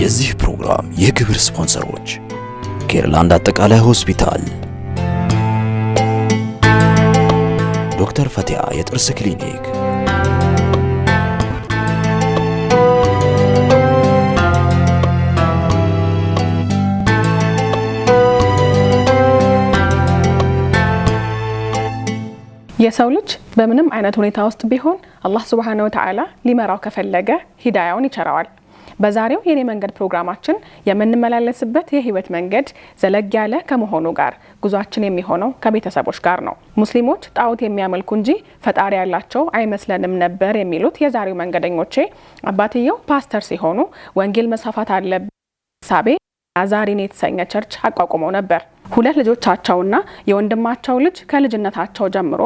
የዚህ ፕሮግራም የክብር ስፖንሰሮች ኬርላንድ አጠቃላይ ሆስፒታል፣ ዶክተር ፈቲያ የጥርስ ክሊኒክ፣ የሰው ልጅ በምንም አይነት ሁኔታ ውስጥ ቢሆን አላህ Subhanahu Wa Ta'ala ሊመራው ከፈለገ ሂዳያውን ይቸራዋል። በዛሬው የኔ መንገድ ፕሮግራማችን የምንመላለስበት የህይወት መንገድ ዘለግ ያለ ከመሆኑ ጋር ጉዟችን የሚሆነው ከቤተሰቦች ጋር ነው። ሙስሊሞች ጣዖት የሚያመልኩ እንጂ ፈጣሪ ያላቸው አይመስለንም ነበር የሚሉት የዛሬው መንገደኞቼ አባትየው ፓስተር ሲሆኑ ወንጌል መስፋፋት አለበት ሳቤ ናዛሪን የተሰኘ ቸርች አቋቁመው ነበር። ሁለት ልጆቻቸውና የወንድማቸው ልጅ ከልጅነታቸው ጀምሮ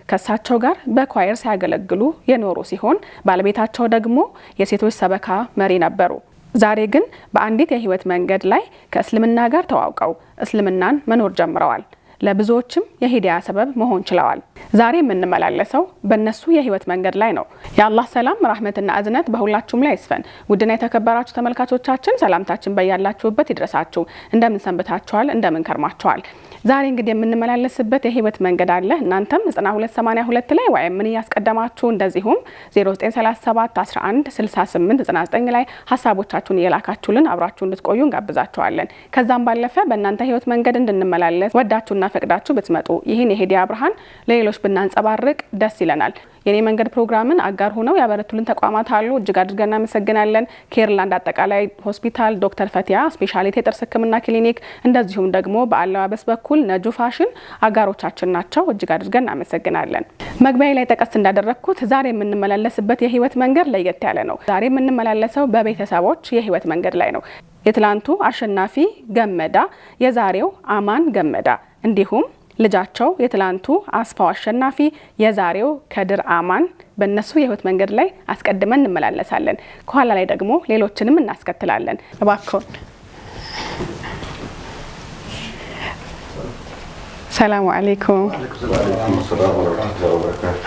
ከሳቸው ጋር በኳየር ሲያገለግሉ የኖሩ ሲሆን ባለቤታቸው ደግሞ የሴቶች ሰበካ መሪ ነበሩ። ዛሬ ግን በአንዲት የህይወት መንገድ ላይ ከእስልምና ጋር ተዋውቀው እስልምናን መኖር ጀምረዋል። ለብዙዎችም የሂዳያ ሰበብ መሆን ችለዋል። ዛሬ የምንመላለሰው በእነሱ የህይወት መንገድ ላይ ነው። የአላህ ሰላም ረህመትና እዝነት በሁላችሁም ላይ ይስፈን። ውድና የተከበራችሁ ተመልካቾቻችን ሰላምታችን በያላችሁበት ይድረሳችሁ። እንደምን ሰንብታችኋል? እንደምን ከርማችኋል? ዛሬ እንግዲህ የምንመላለስበት የህይወት መንገድ አለ። እናንተም 9282 ላይ ወይም ምን ያስቀደማችሁ እንደዚሁም 0937 11 68 99 ላይ ሐሳቦቻችሁን እየላካችሁልን አብራችሁ እንድትቆዩ እንጋብዛችኋለን። ከዛም ባለፈ በእናንተ ህይወት መንገድ እንድንመላለስ ወዳችሁና ፈቅዳችሁ ብትመጡ ይህን የሂዳያ ብርሃን ለሌሎች ብናንጸባርቅ ደስ ይለናል። የኔ መንገድ ፕሮግራምን አጋር ሆነው ያበረቱልን ተቋማት አሉ። እጅግ አድርገን እናመሰግናለን። ኬርላንድ አጠቃላይ ሆስፒታል፣ ዶክተር ፈቲያ ስፔሻሊቲ የጥርስ ህክምና ክሊኒክ እንደዚሁም ደግሞ በአለባበስ በኩል ነጁ ፋሽን አጋሮቻችን ናቸው። እጅግ አድርገን እናመሰግናለን። መግቢያ ላይ ተቀስ እንዳደረኩት ዛሬ የምንመላለስበት የህይወት መንገድ ለየት ያለ ነው። ዛሬ የምንመላለሰው በቤተሰቦች የህይወት መንገድ ላይ ነው። የትላንቱ አሸናፊ ገመዳ፣ የዛሬው አማን ገመዳ እንዲሁም ልጃቸው የትላንቱ አስፋው አሸናፊ የዛሬው ከድር አማን በእነሱ የህይወት መንገድ ላይ አስቀድመን እንመላለሳለን። ከኋላ ላይ ደግሞ ሌሎችንም እናስከትላለን። እባክዎን ሰላም አለይኩም።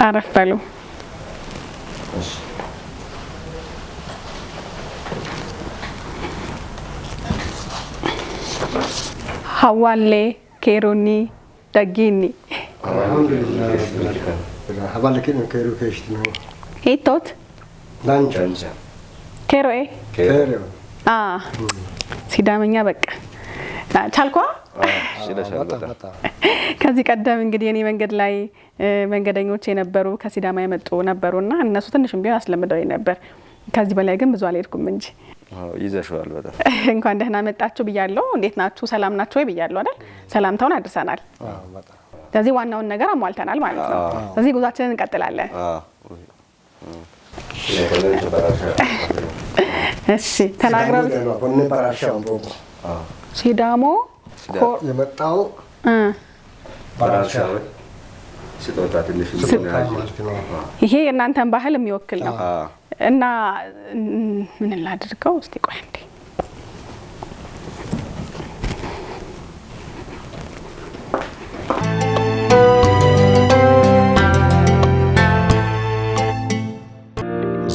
አረፍ በሉ። ሀዋሌ ኬሮኒ ደጊኒ alhamdulillah habalkin kero keshno ኢቶት ላንቻንቻ ኬሮኤ ኬሮ ሲዳመኛ በቃ ቻልኳ ከዚህ ቀደም እንግዲህ የኔ መንገድ ላይ መንገደኞች የነበሩ ከሲዳማ የመጡ ነበሩና እነሱ ትንሽም ቢሆን አስለምደው ነበር። ከዚህ በላይ ግን ብዙ አልሄድኩም እንጂ ይዘሽዋል። በጣም እንኳን ደህና መጣችሁ ብያለሁ። እንዴት ናችሁ? ሰላም ናችሁ ወይ ብያለሁ አይደል? ሰላምታውን አድርሰናል። ስለዚህ ዋናውን ነገር አሟልተናል ማለት ነው። ስለዚህ ጉዟችንን እንቀጥላለን። እሺ ተናግረው ወንነ ባራሻው ቦ ሲዳሞ የመጣው ባራሻው ስጦታ ትንሽ ይሄ የእናንተን ባህል የሚወክል ነው እና ምን ላድርገው እስቲ ቆይ እንዴ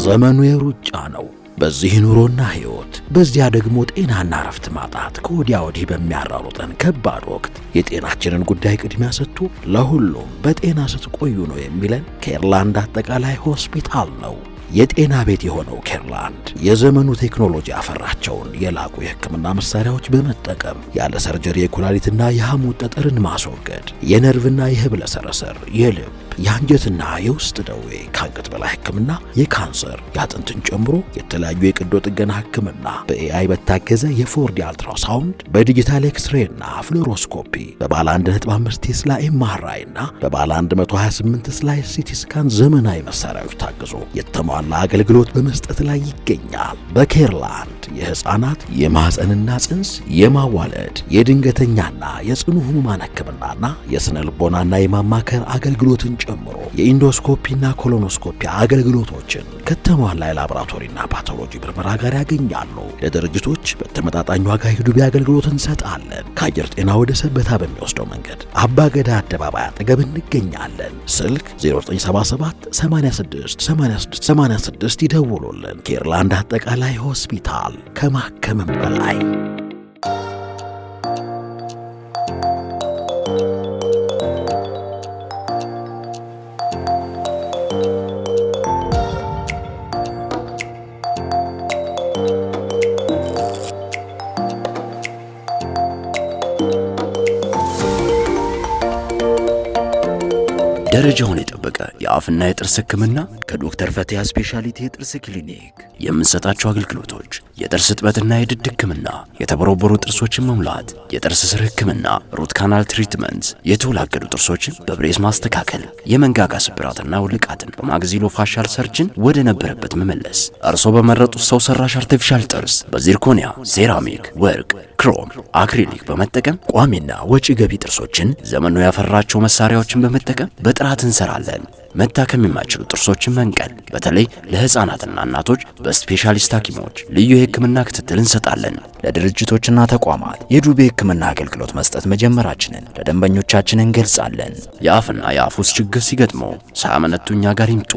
ዘመኑ የሩጫ ነው። በዚህ ኑሮና ህይወት በዚያ ደግሞ ጤናና ረፍት ማጣት ከወዲያ ወዲህ በሚያራሩጠን ከባድ ወቅት የጤናችንን ጉዳይ ቅድሚያ ሰጥቶ ለሁሉም በጤና ስትቆዩ ነው የሚለን ኬርላንድ አጠቃላይ ሆስፒታል ነው። የጤና ቤት የሆነው ኬርላንድ የዘመኑ ቴክኖሎጂ ያፈራቸውን የላቁ የህክምና መሳሪያዎች በመጠቀም ያለ ሰርጀሪ የኩላሊትና የሐሞት ጠጠርን ማስወገድ፣ የነርቭና የህብለ ሰረሰር፣ የልብ፣ የአንጀትና የውስጥ ደዌ፣ ከአንገት በላይ ህክምና፣ የካንሰር፣ የአጥንትን ጨምሮ የተለያዩ የቀዶ ጥገና ህክምና በኤአይ በታገዘ የፎርዲ አልትራሳውንድ፣ በዲጂታል ኤክስሬይና ፍሎሮስኮፒ፣ በባለ 1.5 ቴስላ ኤምአርአይ እና በባለ 128 ስላይስ ሲቲ ስካን ዘመናዊ መሳሪያዎች ታግዞ የተሟላ አገልግሎት በመስጠት ላይ ይገኛል። በኬርላንድ የህፃናት የማህፀንና ጽንስ የማዋለድ የድንገተኛና የጽኑ ህሙማን ህክምናና የስነ ልቦናና የማማከር አገልግሎትን ጨምሮ የኢንዶስኮፒና ኮሎኖስኮፒ አገልግሎቶችን ከተሟላ የላቦራቶሪና ፓቶሎጂ ምርመራ ጋር ያገኛሉ። ለድርጅቶች በተመጣጣኝ ዋጋ የዱቤ አገልግሎት እንሰጣለን። ከአየር ጤና ወደ ሰበታ በሚወስደው መንገድ አባገዳ አደባባይ አጠገብ እንገኛለን። ስልክ 0977 86 86 86 ይደውሉልን። ኬርላንድ አጠቃላይ ሆስፒታል ከማከምም በላይ ደረጃውን የጠበቀ የአፍና የጥርስ ህክምና ከዶክተር ፈቲያ ስፔሻሊቲ የጥርስ ክሊኒክ የምንሰጣቸው አገልግሎቶች የጥርስ እጥበትና የድድ ህክምና፣ የተቦረቦሩ ጥርሶችን መሙላት፣ የጥርስ ስር ህክምና፣ ሩት ካናል ትሪትመንት፣ የተወላገዱ ጥርሶችን በብሬስ ማስተካከል፣ የመንጋጋ ስብራትና ውልቃትን በማግዚሎ ፋሻል ሰርጅን ወደ ነበረበት መመለስ፣ እርሶ በመረጡት ሰው ሰራሽ አርቲፊሻል ጥርስ በዚርኮኒያ፣ ሴራሚክ፣ ወርቅ፣ ክሮም፣ አክሪሊክ በመጠቀም ቋሚና ወጪ ገቢ ጥርሶችን ዘመኑ ያፈራቸው መሳሪያዎችን በመጠቀም በጥራት እንሰራለን። መታከም የማይችሉ ጥርሶችን መንቀል፣ በተለይ ለህፃናትና እናቶች በስፔሻሊስት ሐኪሞች ልዩ የህክምና ክትትል እንሰጣለን። ለድርጅቶችና ተቋማት የዱቤ ህክምና አገልግሎት መስጠት መጀመራችንን ለደንበኞቻችን እንገልጻለን። የአፍና የአፍ ውስጥ ችግር ሲገጥመው ሳያመነቱ እኛ ጋር ይምጡ፣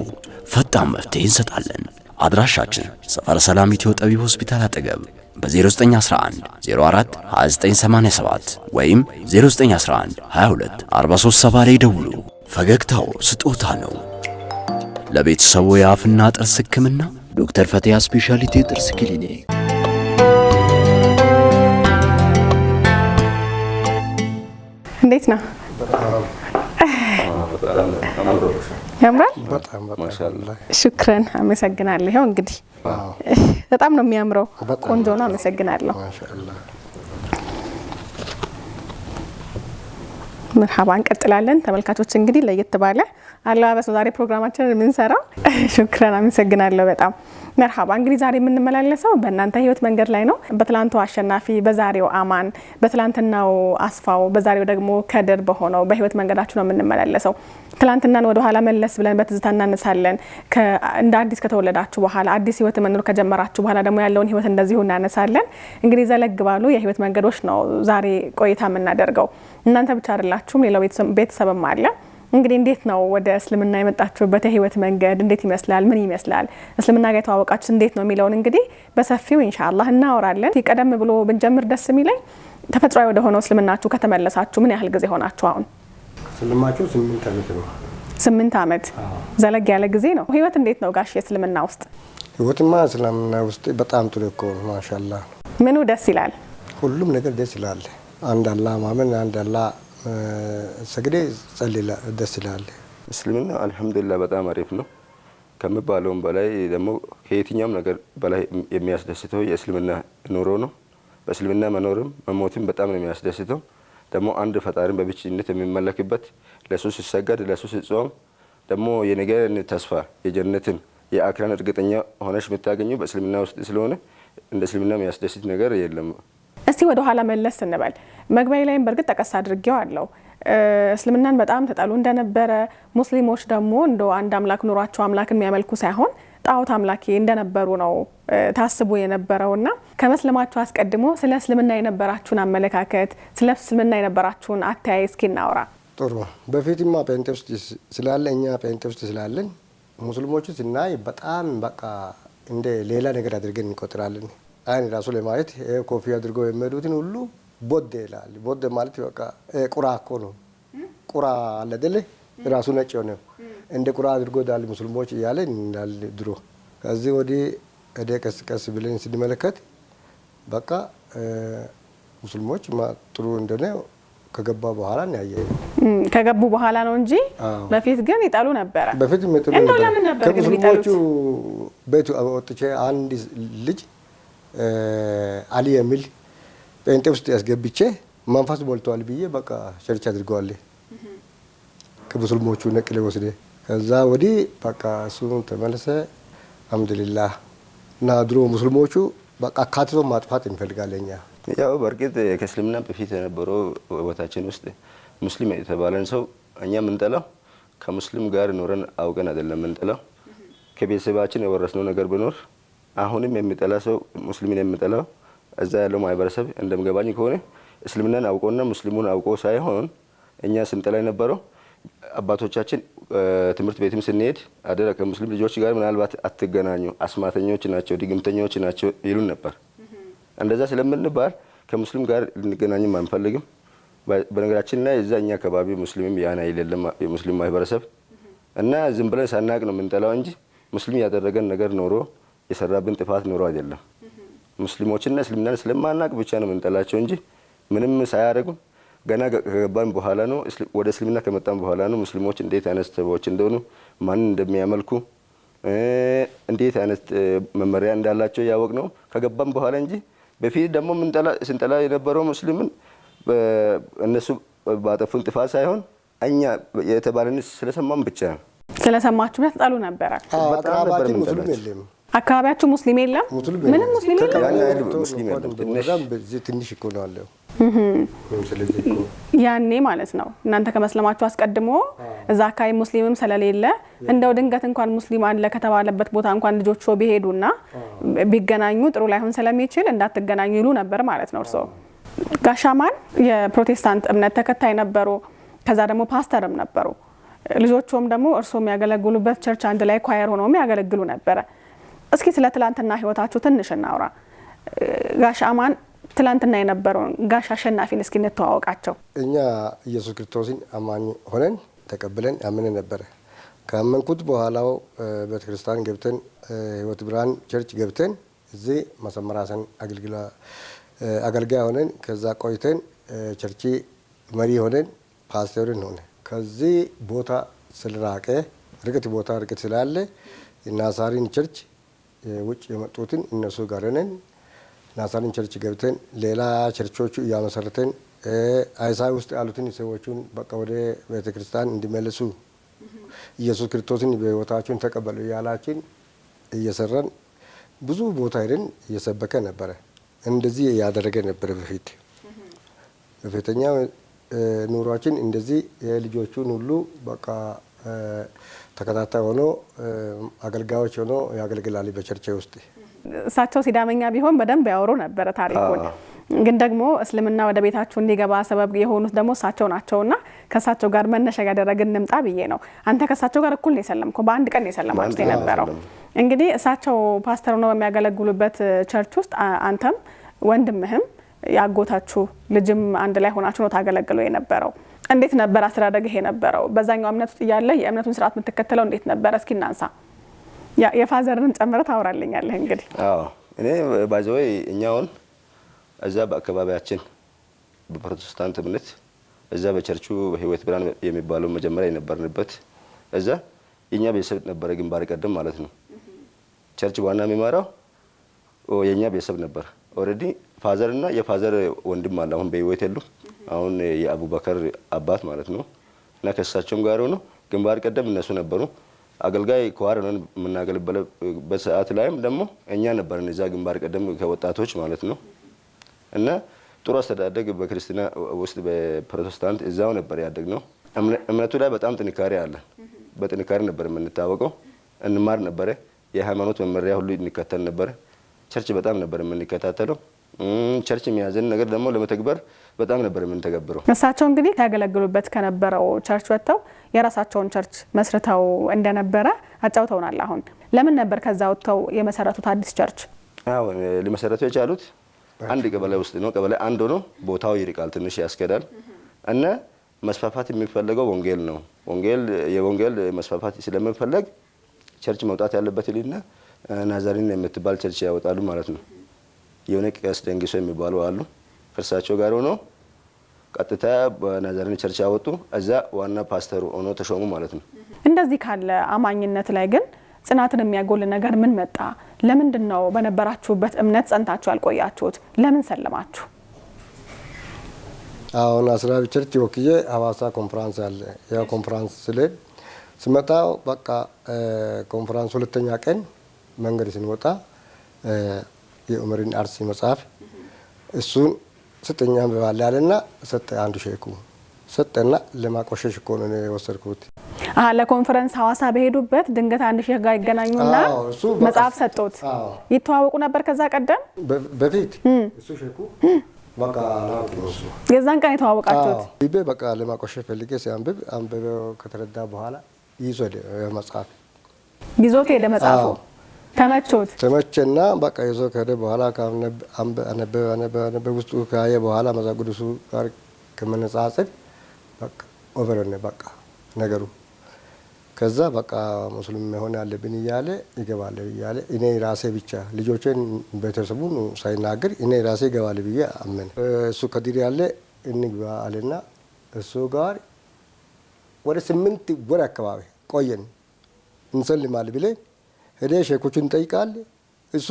ፈጣን መፍትሄ እንሰጣለን። አድራሻችን ሰፈረ ሰላም ኢትዮ ጠቢብ ሆስፒታል አጠገብ በ0911 04 2987 ወይም 0911 22 437 ላይ ደውሉ። ፈገግታው ስጦታ ነው። ለቤተሰቡ የአፍና ጥርስ ህክምና ዶክተር ፈቲያ ስፔሻሊቲ የጥርስ ክሊኒክ። እንዴት ነው? ያምራል። ማሻአላህ ሽክረን አመሰግናለሁ። ይኸው እንግዲህ በጣም ነው የሚያምረው። ቆንጆ ነው። አመሰግናለሁ። ማሻአላህ መርሐባ እንቀጥላለን። ተመልካቾች እንግዲህ ለየት ባለ አለባበስ ዛሬ ፕሮግራማችንን የምንሰራው ሽክራን አመሰግናለሁ በጣም መርሐባ። እንግዲህ ዛሬ የምንመላለሰው በእናንተ ህይወት መንገድ ላይ ነው። በትላንቱ አሸናፊ፣ በዛሬው አማን፣ በትላንትናው አስፋው፣ በዛሬው ደግሞ ከድር በሆነው በህይወት መንገዳችሁ ነው የምንመላለሰው። ትላንትናን ወደ ኋላ መለስ ብለን በትዝታ እናነሳለን። እንደ አዲስ ከተወለዳችሁ በኋላ አዲስ ህይወት መኖር ከጀመራችሁ በኋላ ደግሞ ያለውን ህይወት እንደዚሁ እናነሳለን። እንግዲህ ዘለግ ባሉ የህይወት መንገዶች ነው ዛሬ ቆይታ የምናደርገው። እናንተ ብቻ አይደላችሁም፣ ሌላው ቤተሰብም አለ። እንግዲህ እንዴት ነው ወደ እስልምና የመጣችሁበት የህይወት መንገድ እንዴት ይመስላል? ምን ይመስላል? እስልምና ጋር የተዋወቃችሁት እንዴት ነው የሚለውን እንግዲህ በሰፊው ኢንሻአላህ እናወራለን። ቀደም ብሎ ብንጀምር ደስ የሚለኝ ተፈጥሯዊ ወደ ሆነው እስልምናችሁ ከተመለሳችሁ ምን ያህል ጊዜ ሆናችሁ? አሁን ስልማችሁ 8 ዓመት ነው። 8 ዓመት ዘለግ ያለ ጊዜ ነው። ህይወት እንዴት ነው ጋሽ እስልምና ውስጥ? ህይወትማ እስልምና ውስጥ በጣም ጥሩ እኮ ነው። ማሻአላህ ምኑ ደስ ይላል? ሁሉም ነገር ደስ ይላል። አንድ አላህ ማመን፣ አንድ አላህ ሰግዴ ጸልላ ደስ ይላል። እስልምና አልሐምዱሊላህ በጣም አሪፍ ነው ከሚባለውም በላይ ደግሞ ከየትኛውም ነገር በላይ የሚያስደስተው የእስልምና ኑሮ ነው። በእስልምና መኖርም መሞትም በጣም ነው የሚያስደስተው። ደግሞ አንድ ፈጣሪን በብቸኝነት የሚመለክበት፣ ለሱ ሲሰገድ፣ ለሱ ሲጾም ደግሞ የነገን ተስፋ የጀነትን የአክራን እርግጠኛ ሆነሽ የምታገኘው በእስልምና ውስጥ ስለሆነ እንደ እስልምና የሚያስደስት ነገር የለም። እስቲ ወደ ኋላ መለስ እንበል። መግቢያ ላይም በእርግጥ ጠቀስ አድርጌው አለው እስልምናን በጣም ተጠሉ እንደነበረ፣ ሙስሊሞች ደግሞ እንደ አንድ አምላክ ኑሯቸው አምላክን የሚያመልኩ ሳይሆን ጣዖት አምላኪ እንደነበሩ ነው ታስቡ የነበረውና ከመስለማችሁ አስቀድሞ ስለ እስልምና የነበራችሁን አመለካከት፣ ስለ እስልምና የነበራችሁን አተያይ እስኪ እናውራ። ጥሩ። በፊትማ ጴንጤ ውስጥ ስላለ እኛ ጴንጤ ውስጥ ስላለን ሙስሊሞቹ ስናይ በጣም በቃ እንደ ሌላ ነገር አድርገን እንቆጥራለን። አይን ራሱ ለማየት ኮፊ አድርገው የሚሄዱትን ሁሉ ቦዴ ይላል። ቦዴ ማለት በቃ ቁራ እኮ ነው። ቁራ አለ አይደለ? ራሱ ነጭ ነው። እንደ ቁራ አድርጎ ዳል ሙስሊሞች እያለ እንዳል ድሮ። ከዚህ ወዲህ እደ ቀስ ቀስ ብለን ስንመለከት በቃ ሙስሊሞች ጥሩ እንደሆነ ከገባ በኋላ ነው ያየነው። ከገቡ በኋላ ነው እንጂ በፊት ግን ይጣሉ ነበር። በፊት ይጣሉ ነበር። ከሙስሊሞቹ ቤቱ ወጥቼ አንድ ልጅ አሊ የሚል ጴንጤ ውስጥ ያስገብቼ መንፈስ ሞልቷል ብዬ በቃ ቸርች አድርገዋል። ከሙስሊሞቹ ነቅሌ ወስደ ከዛ ወዲህ በቃ እሱ ተመለሰ። አልሐምዱሊላህ። እና ድሮ ሙስሊሞቹ በቃ ካትቶ ማጥፋት እንፈልጋለኛ። ያው በእርግጥ ከእስልምና በፊት የነበረው ህይወታችን ውስጥ ሙስሊም የተባለን ሰው እኛ የምንጠላው ከሙስሊም ጋር ኖረን አውቀን አይደለም የምንጠላው። ከቤተሰባችን የወረስነው ነገር ቢኖር አሁንም የሚጠላ ሰው ሙስሊምን የሚጠላው እዛ ያለው ማህበረሰብ እንደምገባኝ ከሆነ እስልምናን አውቆና ሙስሊሙን አውቆ ሳይሆን እኛ ስንጠላ የነበረው አባቶቻችን ትምህርት ቤትም ስንሄድ አደረ ከሙስሊም ልጆች ጋር ምናልባት አትገናኙ፣ አስማተኞች ናቸው፣ ድግምተኞች ናቸው ይሉን ነበር። እንደዛ ስለምንባል ከሙስሊም ጋር ልንገናኝም አንፈልግም። በነገራችን ላይ እዛ እኛ አካባቢ ሙስሊምም ያን አይደለም የሙስሊም ማህበረሰብ እና ዝም ብለን ሳናቅ ነው የምንጠላው እንጂ ሙስሊም ያደረገን ነገር ኖሮ የሰራብን ጥፋት ኖሮ አይደለም። ሙስሊሞችና እስልምናን ስለማናቅ ብቻ ነው የምንጠላቸው እንጂ ምንም ሳያደርጉ ገና ከገባን በኋላ ነው ወደ እስልምና ከመጣን በኋላ ነው ሙስሊሞች እንዴት አይነት ሰዎች እንደሆኑ ማንን እንደሚያመልኩ እንዴት አይነት መመሪያ እንዳላቸው ያወቅ ነው ከገባን በኋላ እንጂ በፊት ደግሞ ስንጠላ የነበረው ሙስሊምን እነሱ ባጠፉን ጥፋት ሳይሆን እኛ የተባለን ስለሰማን ብቻ ነው። ስለሰማችሁ ተጣሉ ነበር። አካባቢያችን ሙስሊም የለም። አካባቢያችሁ ሙስሊም የለም? ምንም ሙስሊም የለም። ትንሽ እኮ ነው አለው። ያኔ ማለት ነው እናንተ ከመስለማችሁ አስቀድሞ እዛ አካባቢ ሙስሊምም ስለሌለ እንደው ድንገት እንኳን ሙስሊም አለ ከተባለበት ቦታ እንኳን ልጆቹ ቢሄዱና ቢገናኙ ጥሩ ላይሆን ስለሚችል እንዳትገናኙ ይሉ ነበር ማለት ነው። እርሶ ጋሽ አማን የፕሮቴስታንት እምነት ተከታይ ነበሩ። ከዛ ደግሞ ፓስተርም ነበሩ። ልጆቹም ደግሞ እርሶ የሚያገለግሉበት ቸርች አንድ ላይ ኳየር ሆነው የሚያገለግሉ ነበረ። እስኪ ስለ ትላንትና ህይወታችሁ ትንሽ እናውራ። ጋሽ አማን ትላንትና የነበረውን ጋሽ አሸናፊን እስኪ እንተዋወቃቸው። እኛ ኢየሱስ ክርስቶስን አማኝ ሆነን ተቀብለን አምነን ነበረ። ካመንኩት በኋላው ቤተክርስቲያን ገብተን ህይወት ብርሃን ቸርች ገብተን እዚህ መሰመራሰን አገልጋይ ሆነን ከዛ ቆይተን ቸርች መሪ ሆነን ፓስተርን ሆነ። ከዚህ ቦታ ስለራቀ ርቀት ስላለ ናሳሪን ቸርች ውጭ የመጡትን እነሱ ጋር ነን። ናሳሪን ቸርች ገብተን ሌላ ቸርቾቹ እያመሰረተን አይሳይ ውስጥ ያሉትን ሰዎቹን በቃ ወደ ቤተክርስቲያን እንዲመልሱ ኢየሱስ ክርስቶስን በህይወታቸውን ተቀበሉ ያላችን እየሰራን ብዙ ቦታ ሄደን እየሰበከ ነበረ። እንደዚህ ያደረገ ነበረ። በፊተኛ ኑሯችን እንደዚህ የልጆቹን ሁሉ በቃ ተከታታይ ሆኖ አገልጋዮች ሆኖ ያገልግላል በቸርች ውስጥ። እሳቸው ሲዳመኛ ቢሆን በደንብ ያወሩ ነበረ ታሪኩን። ግን ደግሞ እስልምና ወደ ቤታችሁ እንዲገባ ሰበብ የሆኑት ደግሞ እሳቸው ናቸውና ከእሳቸው ጋር መነሻ ያደረግን እንምጣ ብዬ ነው። አንተ ከእሳቸው ጋር እኩል ነው የሰለምከው? በአንድ ቀን የሰለማችሁት የነበረው? እንግዲህ እሳቸው ፓስተር ነው በሚያገለግሉበት ቸርች ውስጥ አንተም ወንድምህም ያጎታችሁ ልጅም አንድ ላይ ሆናችሁ ነው ታገለግሉ የነበረው። እንዴት ነበር አስተዳደግህ የነበረው? በዛኛው እምነት ውስጥ እያለ የእምነቱን ስርዓት የምትከተለው እንዴት ነበር? እስኪ እናንሳ። የፋዘርን ጨምረህ ታወራልኛለህ እንግዲህ። አዎ እኔ ባይዘወይ እኛውን እዛ በአካባቢያችን በፕሮቴስታንት እምነት እዛ በቸርቹ ህይወት ብርሃን የሚባለው መጀመሪያ የነበርንበት እዛ የኛ ቤተሰብ ነበረ ግንባር ቀደም ማለት ነው። ቸርች ዋና የሚመራው የኛ ቤተሰብ ነበር። ኦሬዲ ፋዘር እና የፋዘር ወንድም አለ አሁን በህይወት የሉም። አሁን የአቡበከር አባት ማለት ነው እና ከሳቸውም ጋር ሆኖ ግንባር ቀደም እነሱ ነበሩ። አገልጋይ ኳር ነን የምናገለግልበት ሰዓት ላይም ደግሞ እኛ ነበርን እዛ ግንባር ቀደም ከወጣቶች ማለት ነው። እና ጥሩ አስተዳደግ በክርስቲና ውስጥ በፕሮቴስታንት እዛው ነበር ያደግነው። እምነቱ ላይ በጣም ጥንካሬ አለ። በጥንካሬ ነበር የምንታወቀው። እንማር ነበረ። የሃይማኖት መመሪያ ሁሉ እንከተል ነበረ። ቸርች በጣም ነበር የምንከታተለው። ቸርች የሚያዘን ነገር ደግሞ ለመተግበር በጣም ነበር የምንተገብረው። እሳቸው እንግዲህ ያገለግሉበት ከነበረው ቸርች ወጥተው የራሳቸውን ቸርች መስርተው እንደነበረ አጫውተውናል። አሁን ለምን ነበር ከዛ ወጥተው የመሰረቱት አዲስ ቸርች? አዎ ሊመሰረቱ የቻሉት አንድ ቀበሌ ውስጥ ነው። ቀበሌ አንድ ሆኖ ቦታው ይርቃል፣ ትንሽ ያስከዳል እና መስፋፋት የሚፈልገው ወንጌል ነው። የወንጌል መስፋፋት ስለምንፈልግ ቸርች መውጣት ያለበት ይልና ናዛሪን የምትባል ቸርች ያወጣሉ ማለት ነው። የሆነ ቀስ ደንግሶ የሚባሉ አሉ። ከእርሳቸው ጋር ሆኖ ቀጥታ በናዛሪን ቸርች ያወጡ። እዛ ዋና ፓስተሩ ሆኖ ተሾሙ ማለት ነው። እንደዚህ ካለ አማኝነት ላይ ግን ጽናትን የሚያጎል ነገር ምን መጣ? ለምንድን ነው በነበራችሁበት እምነት ጸንታችሁ ያልቆያችሁት? ለምን ሰለማችሁ? አሁን አስራቢ ቸርች ወክዬ ሀዋሳ ኮንፈረንስ አለ። ያ ኮንፈረንስ ስለሄድ ስመጣ በቃ ኮንፈረንስ ሁለተኛ ቀን መንገድ ስንወጣ የኡመርን አርሲ መጽሐፍ እሱን ስጠኛ በባለ ያለና ሰጠ። አንዱ ሼኩ ሰጠና ለማቆሸሽ እኮ ነው የወሰድኩት። ለኮንፈረንስ ሀዋሳ በሄዱበት ድንገት አንድ ሼክ ጋር ይገናኙና መጽሐፍ ሰጡት። ይተዋወቁ ነበር ከዛ ቀደም በፊት እሱ ሼኩ በቃ ነው እሱ የዛን ቀን የተዋወቃችሁት? ይበ በቃ ለማቆሸሽ ፈልጌ ሲያንብብ አንብበው ከተረዳ በኋላ ይዞ መጽሐፍ ይዞት ሄደ መጽሐፉ። ተመቸና በቃ ይዞ ከሄደ በኋላ አነበበ ውስጡ ካየ በኋላ መጽሐፍ ቅዱሱ ጋር ከመነጻጸር በቃ ኦቨር ሆነ በቃ ነገሩ። ከዛ በቃ ሙስሊም መሆን አለብኝ እያለ ይገባል እያለ እኔ ራሴ ብቻ ልጆቼን ቤተሰቡን ሳይናገር እኔ ራሴ ይገባል ብዬ አመነ። እሱ ከዲር ያለ እንግባ አለና እሱ ጋር ወደ 8 ወር አካባቢ ቆየን። እንሰልማል ብለን ሄደ ሼኮቹን ጠይቃል። እሱ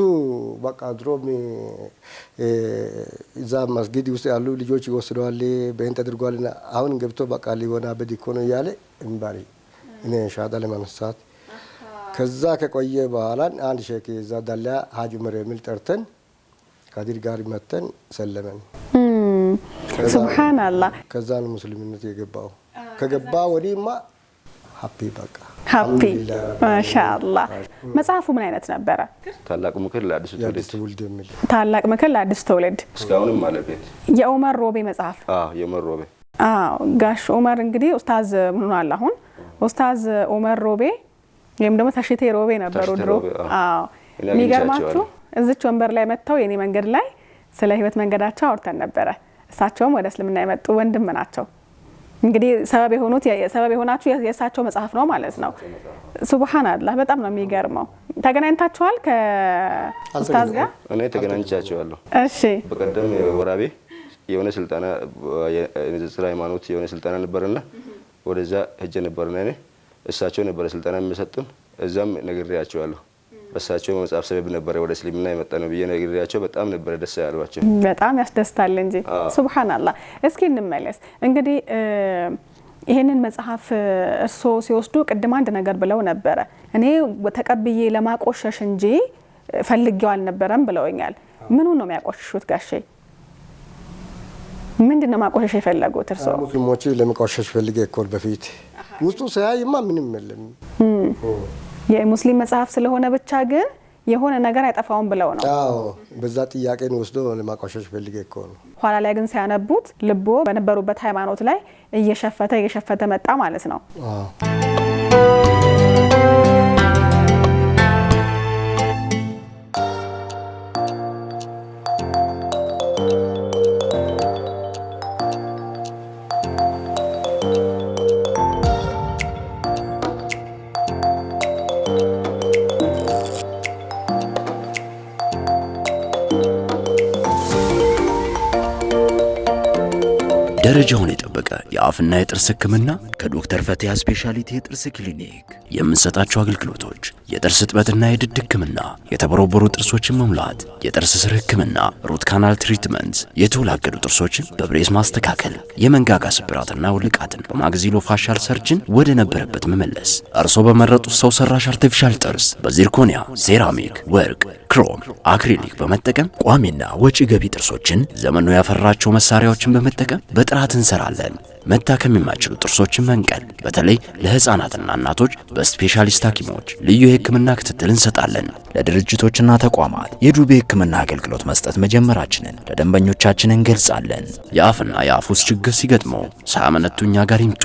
በቃ ድሮም እዛ መስጊድ ውስጥ ያሉ ልጆች ይወስደዋል በእንት አድርጓልና አሁን ገብቶ በቃ ሊሆን አበድ እኮ ነው እያለ እምባሪ እኔ ሻዳ ለማንሳት ከዛ ከቆየ በኋላ አንድ ሼክ እዛ ዳላ ሀጅ ዑመር የሚል ጠርተን ከዲር ጋር መተን ሰለመን። ሱብሃንአላህ። ከዛ ነው ሙስሊምነት የገባው። ከገባ ወዲህማ ሀፒ በቃ ሀፒ ማሻአላህ። መጽሐፉ ምን አይነት ነበረ? ታላቅ ምክር ለአዲስ ትውልድ የሚል ታላቅ ምክር ለአዲስ ትውልድ እስካሁንም ማለት የዑመር ሮቤ መጽሐፍ። የዑመር ሮቤ ጋሽ ዑመር እንግዲህ ኡስታዝ ሆኗል አሁን። ኡስታዝ ዑመር ሮቤ ወይም ደግሞ ተሽቴ ሮቤ ነበሩ ድሮ። የሚገርማችሁ እዚች ወንበር ላይ መጥተው የኔ መንገድ ላይ ስለ ህይወት መንገዳቸው አውርተን ነበረ። እሳቸውም ወደ እስልምና የመጡ ወንድም ናቸው። እንግዲህ ሰበብ የሆናችሁ የእሳቸው መጽሐፍ ነው ማለት ነው። ሱብሃንአላህ በጣም ነው የሚገርመው። ተገናኝታችኋል ከኡስታዝ ጋር? እኔ ተገናኝቻቸዋለሁ። እሺ። በቀደም ወራቤ የሆነ ስልጣና የንጽጽር ሃይማኖት የሆነ ስልጣና ነበርና ወደዛ ሄጄ ነበርና እኔ እሳቸው ነበር ስልጣና የሚሰጡን። እዛም ነግሬያቸዋለሁ። በእሳቸው መጽሐፍ ሰበብ ነበር ወደ እስልምና የመጣ ነው ብዬ ነግሬያቸው በጣም ነበር ደስ ያሏቸው። በጣም ያስደስታል እንጂ ሱብሃንአላህ። እስኪ እንመለስ እንግዲህ ይሄንን መጽሐፍ እርሶ ሲወስዱ ቅድም አንድ ነገር ብለው ነበረ። እኔ ተቀብዬ ለማቆሸሽ እንጂ ፈልጌው አልነበረም ብለውኛል። ምኑ ነው የሚያቆሽሹት ጋሼ? ምንድነው ማቆሸሽ የፈለጉት እርሶ? ሙስሊሞች ለማቆሸሽ ፈልጌ እኮ በፊት ውስጡ ሳይማ ምንም የለም። የሙስሊም መጽሐፍ ስለሆነ ብቻ ግን የሆነ ነገር አይጠፋውም ብለው ነው። አዎ በዛ ጥያቄን ወስዶ ለማቆሸሽ ፈልጌ እኮ ነው። ኋላ ላይ ግን ሲያነቡት ልቦ በነበሩበት ሃይማኖት ላይ እየሸፈተ መጣ ማለት ነው። ደረጃውን የጠበቀ የአፍና የጥርስ ሕክምና ከዶክተር ፈቲያ ስፔሻሊቲ የጥርስ ክሊኒክ የምንሰጣቸው አገልግሎቶች የጥርስ እጥበትና የድድ ሕክምና፣ የተቦረቦሩ ጥርሶችን መሙላት፣ የጥርስ ስር ሕክምና፣ ሩት ካናል ትሪትመንት፣ የተወላገዱ ጥርሶችን በብሬስ ማስተካከል፣ የመንጋጋ ስብራትና ውልቃትን በማግዚሎ ፋሻል ሰርጅን ወደ ነበረበት መመለስ፣ እርሶ በመረጡት ሰው ሰራሽ አርቲፊሻል ጥርስ በዚርኮኒያ፣ ሴራሚክ፣ ወርቅ፣ ክሮም፣ አክሪሊክ በመጠቀም ቋሚና ወጪ ገቢ ጥርሶችን ዘመኑ ያፈራቸው መሳሪያዎችን በመጠቀም በጥራት እንሰራለን። መታከም የማይችሉ ጥርሶችን መንቀል፣ በተለይ ለህፃናትና እናቶች በስፔሻሊስት ሐኪሞች ልዩ የህክምና ክትትል እንሰጣለን። ለድርጅቶችና ተቋማት የዱቤ ህክምና አገልግሎት መስጠት መጀመራችንን ለደንበኞቻችን እንገልጻለን። የአፍና የአፍ ውስጥ ችግር ሲገጥመው ሳያመነቱ እኛ ጋር ይምጡ፣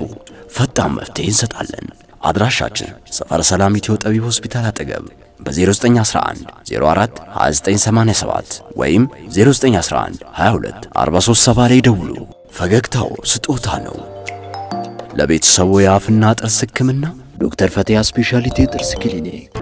ፈጣን መፍትሄ እንሰጣለን። አድራሻችን ሰፈረ ሰላም ኢትዮ ጠቢብ ሆስፒታል አጠገብ በ0911 04 2987 ወይም 0911 22 4370 ላይ ደውሉ። ፈገግታው ስጦታ ነው። ለቤተሰቡ የአፍና ጥርስ ህክምና ዶክተር ፈቲያ ስፔሻሊቲ ጥርስ ክሊኒክ።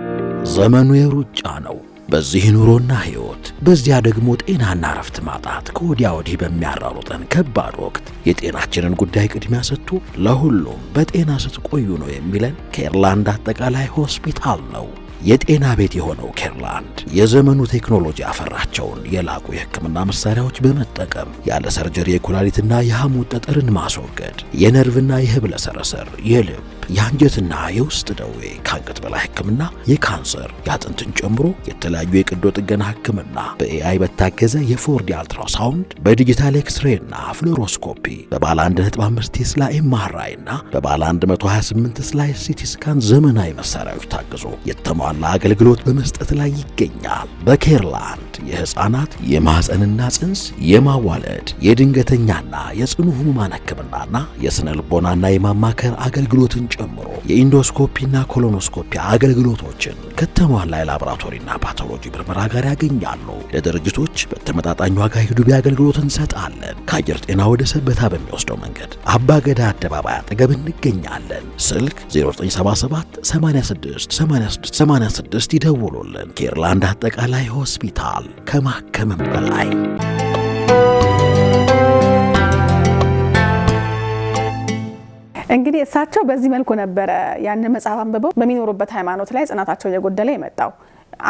ዘመኑ የሩጫ ነው። በዚህ ኑሮና ህይወት፣ በዚያ ደግሞ ጤናና ረፍት ማጣት ከወዲያ ወዲህ በሚያራሩጠን ከባድ ወቅት የጤናችንን ጉዳይ ቅድሚያ ሰጥቶ ለሁሉም በጤና ስትቆዩ ነው የሚለን ኬርላንድ አጠቃላይ ሆስፒታል ነው። የጤና ቤት የሆነው ኬርላንድ የዘመኑ ቴክኖሎጂ ያፈራቸውን የላቁ የህክምና መሳሪያዎች በመጠቀም ያለ ሰርጀሪ የኩላሊትና የሐሞት ጠጠርን ማስወገድ፣ የነርቭና የህብለ ሰረሰር፣ የልብ፣ የአንጀትና የውስጥ ደዌ፣ ከአንገት በላይ ህክምና፣ የካንሰር፣ የአጥንትን ጨምሮ የተለያዩ የቀዶ ጥገና ህክምና በኤአይ በታገዘ የፎርዲ አልትራሳውንድ፣ በዲጂታል ኤክስሬይና ፍሎሮስኮፒ፣ በባለ 1.5 ቴስላ ኤምአርአይና በባለ 128 ስላይስ ሲቲ ስካን ዘመናዊ መሳሪያዎች ታግዞ የተሟላ አገልግሎት በመስጠት ላይ ይገኛል። በኬርላንድ የህፃናት የማህፀንና ጽንስ፣ የማዋለድ፣ የድንገተኛና የጽኑ ህሙማን ህክምናና የስነ ልቦናና የማማከር አገልግሎትን ጨምሮ የኢንዶስኮፒና ኮሎኖስኮፒ አገልግሎቶችን ከተሟላ የላቦራቶሪና ፓቶሎጂ ምርመራ ጋር ያገኛሉ። ለድርጅቶች በተመጣጣኝ ዋጋ የዱቤ አገልግሎት እንሰጣለን። ከአየር ጤና ወደ ሰበታ በሚወስደው መንገድ አባገዳ አደባባይ አጠገብ እንገኛለን። ስልክ 0977 86 86 86 ይደውሉልን። ኬርላንድ አጠቃላይ ሆስፒታል ከማከምም በላይ። እንግዲህ እሳቸው በዚህ መልኩ ነበረ ያን መጽሐፍ አንብበው በሚኖሩበት ሃይማኖት ላይ ጽናታቸው እየጎደለ የመጣው።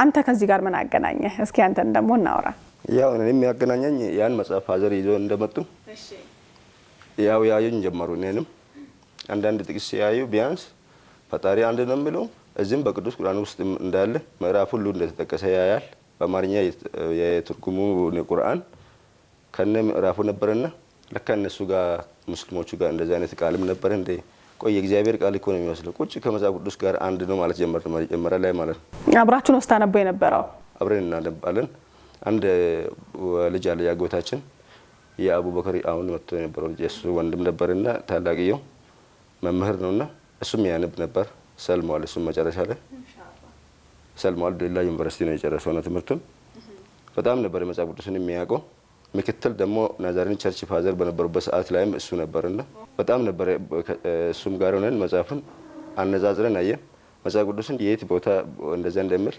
አንተ ከዚህ ጋር ምን አገናኘህ? እስኪ አንተን ደግሞ እናውራ። ያው እኔ የሚያገናኘኝ ያን መጽሐፍ ፋዘር ይዞ እንደመጡ ያው ያዩኝ ጀመሩ። እኔንም አንዳንድ ጥቅስ ያዩ ቢያንስ ፈጣሪ አንድ ነው የሚለው እዚህም በቅዱስ ቁርአን ውስጥ እንዳለ ምዕራፍ ሁሉ እንደተጠቀሰ ያያል። በአማርኛ የትርጉሙ ቁርአን ከነ ምዕራፉ ነበርና ለካ እነሱ ጋር ሙስሊሞቹ ጋር እንደዚህ አይነት ቃልም ነበር እንደ ቆይ የእግዚአብሔር ቃል እኮ ነው የሚመስለው። ቁጭ ከመጽሐፍ ቅዱስ ጋር አንድ ነው ማለት ጀመረ ላይ ማለት ነው። አብራችሁ ነው ስታነበው የነበረው? አብረን እናነባለን። አንድ ልጅ አለ ያጎታችን የአቡበከር አሁን መጥቶ የነበረው ልጅ እሱ ወንድም ነበርና ታላቅየው መምህር ነውና እሱም ያነብ ነበር። ሰልሟል። እሱም መጨረሻ ላይ ሰልሟል። ዲላ ዩኒቨርሲቲ ነው የጨረሰው ነው ትምህርቱን። በጣም ነበር መጽሐፍ ቅዱስን የሚያውቀው። ምክትል ደግሞ ናዛሪን ቸርች ፋዘር በነበሩበት ሰዓት ላይም እሱ ነበርና በጣም ነበር እሱም ጋር ሆነን መጽሐፍን አነዛዝረን አየን። መጽሐፍ ቅዱስን የት ቦታ እንደዛ እንደምል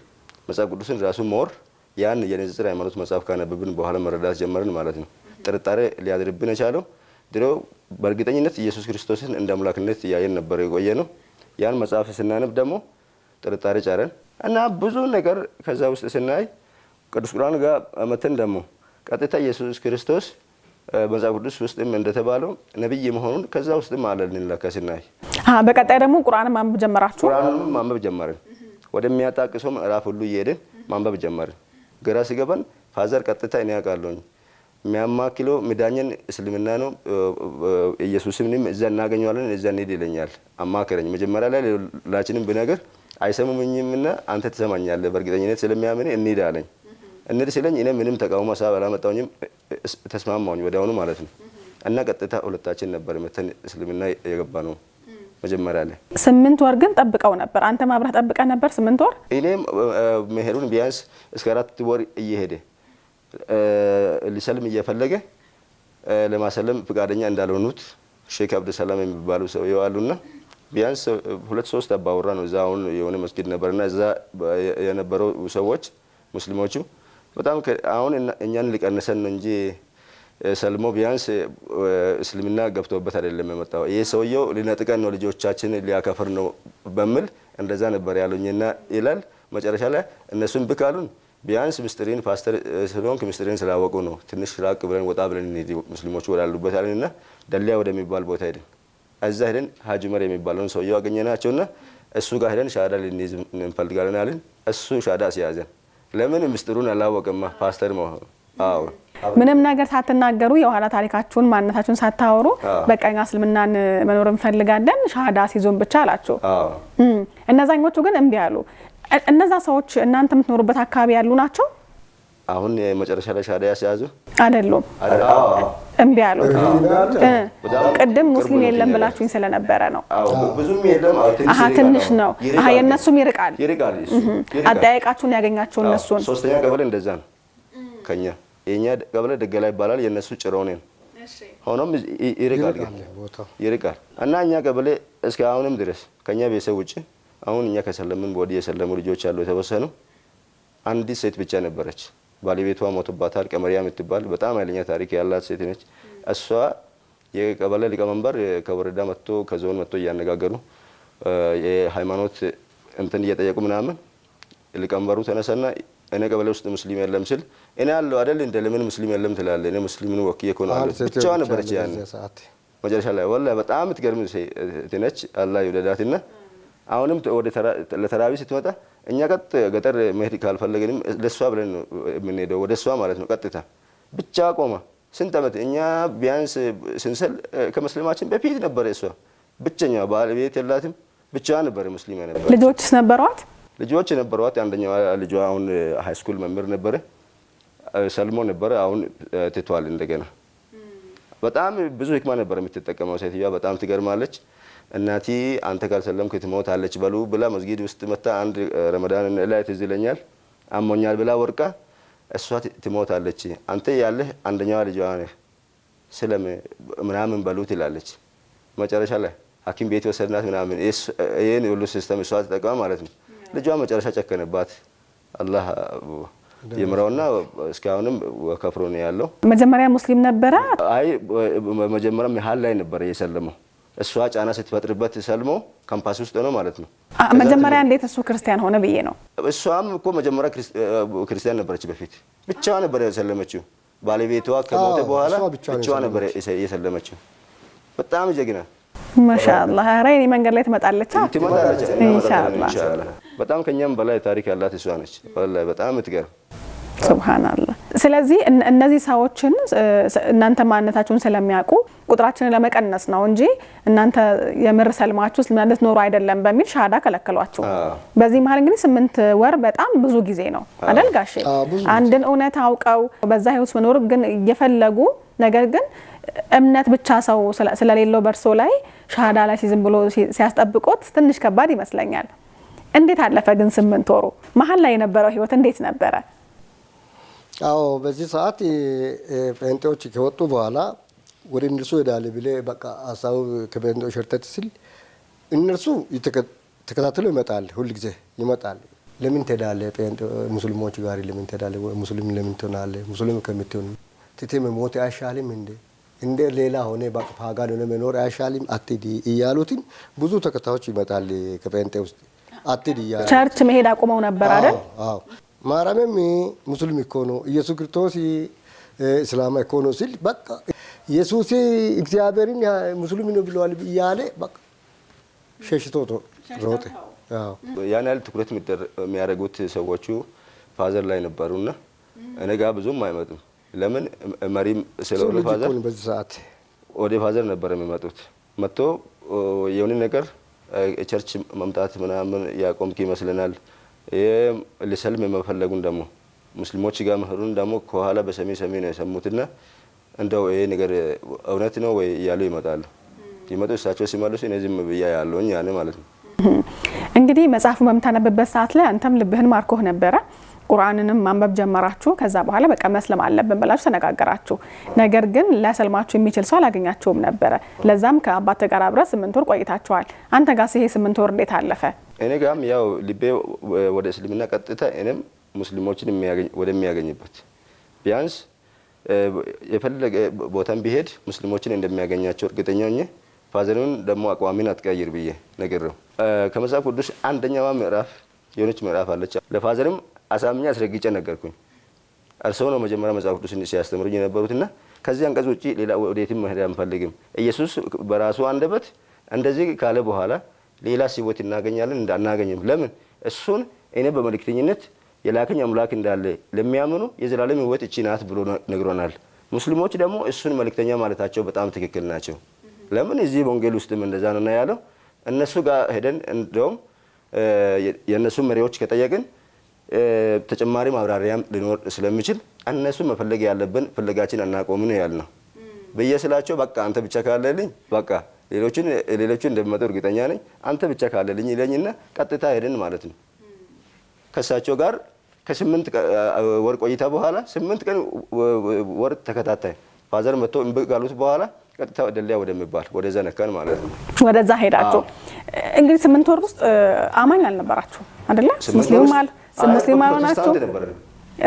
መጽሐፍ ቅዱስን ራሱ ሞር ያን የንጽጽር ሃይማኖት መጽሐፍ ካነበብን በኋላ መረዳት ጀመርን ማለት ነው። ጥርጣሬ ሊያድርብን የቻለው ድሮ በእርግጠኝነት ኢየሱስ ክርስቶስን እንደ አምላክነት ያየን ነበር የቆየ ነው። ያን መጽሐፍ ስናነብ ደግሞ ጥርጣሬ ጫረን እና ብዙ ነገር ከዛ ውስጥ ስናይ ቅዱስ ቁርአን ጋር መተን ደግሞ ቀጥታ ኢየሱስ ክርስቶስ መጽሐፍ ቅዱስ ውስጥም እንደተባለው ነብይ መሆኑን ከዛ ውስጥም አለልን ለከስናይ። በቀጣይ ደግሞ ቁርአን ማንበብ ጀመራችሁ? ቁርአን ማንበብ ጀመርን። ወደሚያጣቅሰው ምዕራፍ ሁሉ እየሄድን ማንበብ ጀመርን። ግራ ሲገባን ፋዘር ቀጥታ እኔ ያውቃለሁኝ የሚያማክለው ሚዳኘን እስልምና ነው ኢየሱስንም እዛ እናገኘዋለን እዛ እንሄድ ይለኛል። አማከረኝ። መጀመሪያ ላይ ላችንም ብነገር አይሰሙኝምና አንተ ትሰማኛለህ በእርግጠኝነት ስለሚያምን እንሂድ አለኝ። እንሂድ ሲለኝ እኔ ምንም ተቃውሞ ሀሳብ አላመጣሁኝም። ተስማማሁኝ ወዲያውኑ ማለት ነው። እና ቀጥታ ሁለታችን ነበር መተን እስልምና የገባ ነው። መጀመሪያ ላይ 8 ወር ግን ጠብቀው ነበር። አንተ ማብረህ ጠብቀህ ነበር 8 ወር? እኔም መሄዱን ቢያንስ እስከ 4 ወር እየሄደ ሊሰልም እየፈለገ ለማሰለም ፍቃደኛ እንዳልሆኑት ሼክ አብዱ ሰላም የሚባሉ ሰው ይዋሉና ቢያንስ 2-3 አባወራ ነው። እዛው የሆነ መስጊድ ነበርና እዛ የነበረው ሰዎች ሙስሊሞቹ በጣም አሁን እኛን ሊቀንሰን ነው እንጂ ሰልሞ ቢያንስ እስልምና ገብቶበት አይደለም የመጣው። ይሄ ሰውየው ሊነጥቀን ነው ልጆቻችን ሊያከፍር ነው በሚል እንደዛ ነበር ያሉኝና ይላል። መጨረሻ ላይ እነሱን ብካሉን ቢያንስ ምስጢሪን ፓስተር ስለሆንክ ምስጢሪን ስላወቁ ነው ትንሽ ራቅ ብለን ወጣ ብለን እንሂድ ሙስሊሞቹ ወዳሉበት አለንና ደሊያ ወደሚባል ቦታ ሄድን። እዛ ሄደን ሀጂ ዑመር የሚባለውን ሰውየው አገኘናቸውና እሱ ጋር ሄደን ሻሃዳ ልንይዝ እንፈልጋለን አለን። እሱ ሻሃዳ ሲያዘን ለምን ምስጢሩን አላወቀማ ፓስተር መሆኑ። አዎ ምንም ነገር ሳትናገሩ የኋላ ታሪካችሁን ማንነታችሁን ሳታወሩ በቃኛ እስልምናን መኖር እንፈልጋለን ሻሃዳ ሲዞን ብቻ አላችሁ። አዎ እነዛኞቹ ግን እምቢ አሉ። እነዛ ሰዎች እናንተ የምትኖሩበት አካባቢ ያሉ ናቸው? አሁን የመጨረሻ ላይ ሻሃዳ ያስያዙ አይደሉም? እምቢ አሉ። ቅድም ሙስሊም የለም ብላችሁኝ ስለነበረ ነው። አዎ ብዙም የለም። ትንሽ ነው። የእነሱም ይርቃል። እሱ አጠያየቃችሁን ያገኛችሁ እነሱን። ሶስተኛ ቀበሌ እንደዛ ነው ከኛ። የኛ ቀበሌ ደገላ ይባላል፣ የነሱ ጭሮኔ ነው። ሆኖም ይርቃል እና እኛ ቀበሌ እስከ አሁንም ድረስ ከኛ ቤተሰብ ውጭ አሁን እኛ ከሰለምን ወዲህ የሰለሙ ልጆች አሉ የተወሰኑ። አንዲት ሴት ብቻ ነበረች፣ ባለቤቷ ሞቶባታል። ቀመሪያ የምትባል በጣም ኃይለኛ ታሪክ ያላት ሴት ነች። እሷ የቀበሌ ሊቀመንበር ከወረዳ መጥቶ ከዞን መጥቶ እያነጋገሩ የሃይማኖት እንትን እየጠየቁ ምናምን ሊቀመንበሩ ተነሳና እኔ ቀበሌ ውስጥ ሙስሊም የለም ሲል እኔ አለው አይደል እንደ ለምን ሙስሊም የለም ትላለህ? እኔ ሙስሊምን ወክዬ እኮ ነው አለ። ብቻዋ ነበረች ያን መጨረሻ ላይ ወላሂ በጣም ትገርም ሴት ነች። አላህ ይወደዳትና አሁንም ወደ ለተራቢ ስትመጣ እኛ ቀጥ ገጠር መሄድ ካልፈለግንም ለሷ ብለን ነው የምንሄደው፣ ወደ እሷ ማለት ነው። ቀጥታ ብቻ ቆማ ስንት ዓመት እኛ ቢያንስ ስንሰል ከሙስሊማችን በፊት ነበር። እሷ ብቸኛ ባለቤት የላትም፣ ብቻዋ ነበር ሙስሊም ነበር። ልጆችስ ነበሯት? ልጆች ነበሯት። አንደኛው ልጇ አሁን ሃይ ስኩል መምህር ነበረ፣ ሰልሞ ነበረ። አሁን ትቷል እንደገና። በጣም ብዙ ህክማ ነበር የምትጠቀመው ሴትዮዋ፣ በጣም ትገርማለች። እናቲ አንተ ካልሰለምክ ትሞታለች በሉ ብላ መስጊድ ውስጥ መታ አንድ ረመዳን ላይ ትዝ ይለኛል አሞኛል ብላ ወርቃ እሷ ትሞታለች አንተ ያለህ አንደኛዋ ልጅዋ ነህ ስለም ምናምን በሉት ይላለች። መጨረሻ ላይ ሐኪም ቤት ወሰድናት ምናምን ይሄን ሁሉ ሲስተም እሷ ተጠቅማ ማለት ነው። ልጇ መጨረሻ ጨከነባት። አላህ ይምራውና እስካሁንም ከፍሮ ነው ያለው። መጀመሪያ ሙስሊም ነበረ? አይ መጀመሪያ መሃል ላይ ነበር የሰለመው። እሷ ጫና ስትፈጥርበት ሰልሞ ካምፓስ ውስጥ ነው ማለት ነው። መጀመሪያ እንዴት እሱ ክርስቲያን ሆነ ብዬ ነው። እሷም እኮ መጀመሪያ ክርስቲያን ነበረች። በፊት ብቻዋ ነበር የሰለመችው። ባለቤቷ ከሞተ በኋላ ብቻዋ ነበር የሰለመችው። በጣም ጀግና ማሻአላህ። ኧረ እኔ መንገድ ላይ ትመጣለች ኢንሻአላህ። በጣም ከኛም በላይ ታሪክ ያላት እሷ ነች። ወላሂ በጣም ትገርም ሱብሃንአላህ። ስለዚህ እነዚህ ሰዎችን እናንተ ማንነታችሁን ስለሚያውቁ ቁጥራችንን ለመቀነስ ነው እንጂ እናንተ የምር ሰልማችሁ ስለማለት ኖሮ አይደለም በሚል ሻሃዳ ከለከሏችሁ። በዚህ መሀል እንግዲህ 8 ወር በጣም ብዙ ጊዜ ነው አይደል ጋሼ? አንድን እውነት አውቀው በዛ ህይወት መኖር ግን እየፈለጉ ነገር ግን እምነት ብቻ ሰው ስለሌለው በርሶ ላይ ሻሃዳ ላይ ዝም ብሎ ሲያስጠብቁት ትንሽ ከባድ ይመስለኛል። እንዴት አለፈ ግን 8 ወሩ? መሀል ላይ የነበረው ህይወት እንዴት ነበረ? አዎ በዚህ ሰዓት ጴንጤዎች ከወጡ በኋላ ወደ እነርሱ ሄዳለ ብለ በቃ ሀሳቡ ከጴንጤዎች ሸርተት ሲል እነርሱ ተከታትሎ ይመጣል። ሁል ጊዜ ይመጣል። ለምን ትሄዳለ ጴንጤ ሙስሊሞች ጋር ለምን ትሄዳለ? ሙስሊም ለምን ትሆናለ? ሙስሊም ከምትሆን ትቴ መሞት አይሻልም እንደ ሌላ ሆነ በቃ ፓጋን ሆነ መኖር አይሻልም አትዲ እያሉትን ብዙ ተከታዮች ይመጣል ከጴንጤ ውስጥ አትዲ እያሉ ቸርች መሄድ አቁመው ነበር አይደል? አዎ ማርያምም ሙስሊም እኮ ነው ኢየሱስ ክርስቶስ እስላም እኮ ነው ሲል በቃ ኢየሱስ እግዚአብሔርን ሙስሊም ነው ብለዋል እያለ በቃ ሸሽቶ ሮጠ። አዎ ያን ያህል ትኩረት የሚያደርጉት ሰዎቹ ፋዘር ላይ ነበሩና እኔ ጋር ብዙም አይመጡም። ለምን መሪም ስለሆነ ፋዘር በዚህ ሰዓት ወደ ፋዘር ነበር የሚመጡት። መጥቶ የሆነ ነገር ቸርች መምጣት ምናምን ያቆምክ ይመስለናል ለሰልም የመፈለጉን ደግሞ ሙስሊሞች ጋር መሄዱን ደግሞ ከኋላ በሰሚ ነው የሰሙትና እንደው ይሄ ነገር እውነት ነው ወይ እያሉ ይመጣሉ። ይመጡ እሳቸው ሲመልሱ እነዚህም ብያ ያለውኝ ያኔ ማለት ነው። እንግዲህ መጽሐፉ በምታነብበት ሰዓት ላይ አንተም ልብህን ማርኮህ ነበረ። ቁርአንንም ማንበብ ጀመራችሁ። ከዛ በኋላ በቃ መስለም አለብን ብላችሁ ተነጋገራችሁ። ነገር ግን ለሰልማችሁ የሚችል ሰው አላገኛችሁም ነበረ። ለዛም ከአባተ ጋር አብረ 8 ወር ቆይታችኋል። አንተ ጋር ይሄ 8 ወር እንዴት አለፈ? እኔ ጋርም ያው ልቤ ወደ እስልምና ቀጥታ እኔም ሙስሊሞችን ወደሚያገኝበት ቢያንስ የፈለገ ቦታን ቢሄድ ሙስሊሞችን እንደሚያገኛቸው እርግጠኛ ነኝ። ፋዘርን ደግሞ አቋሚን አትቀይር ብዬ ነገርው ከመጽሐፍ ቅዱስ አንደኛዋ ምዕራፍ የሆነች ምዕራፍ አለች። ለፋዘርም አሳምኛ አስረግጬ ነገርኩኝ። እርሶ ነው መጀመሪያ መጽሐፍ ቅዱስን ሲያስተምሩኝ የነበሩትና ከዚህ አንቀጽ ውጪ ሌላ ወዴትም መሄድ አንፈልግም። ኢየሱስ በራሱ አንደበት እንደዚህ ካለ በኋላ ሌላ ህይወት እናገኛለን እንዳናገኝም ለምን እሱን እኔ በመልእክተኝነት የላከኝ አምላክ እንዳለ ለሚያምኑ የዘላለም ህይወት እቺ ናት ብሎ ነግሮናል። ሙስሊሞች ደግሞ እሱን መልእክተኛ ማለታቸው በጣም ትክክል ናቸው። ለምን እዚህ ወንጌል ውስጥም እንደዛ ነው ያለው። እነሱ ጋር ሄደን እንደውም የነሱ መሪዎች ከጠየቅን ተጨማሪ ማብራሪያም ሊኖር ስለሚችል እነሱ መፈለግ ያለብን ፍለጋችን አናቆምን ያልነው በየስላቸው በቃ አንተ ብቻ ካለልኝ በቃ ሌሎቹ እንደሚመጡ እርግጠኛ ነኝ አንተ ብቻ ካለልኝ ይለኝና ቀጥታ ሄደን ማለት ነው። ከሳቸው ጋር ከ8 ወር ቆይታ በኋላ 8 ቀን ወር ተከታታይ ፋዘር መጥቶ እንበቃሉት በኋላ ቀጥታ ወደሊያ ወደሚባል ወደዛ ነካን ማለት ነው። ወደዛ ሄዳችሁ እንግዲህ 8 ወር ውስጥ አማኝ አልነበራችሁ አይደለ? ሙስሊም አልሆናችሁ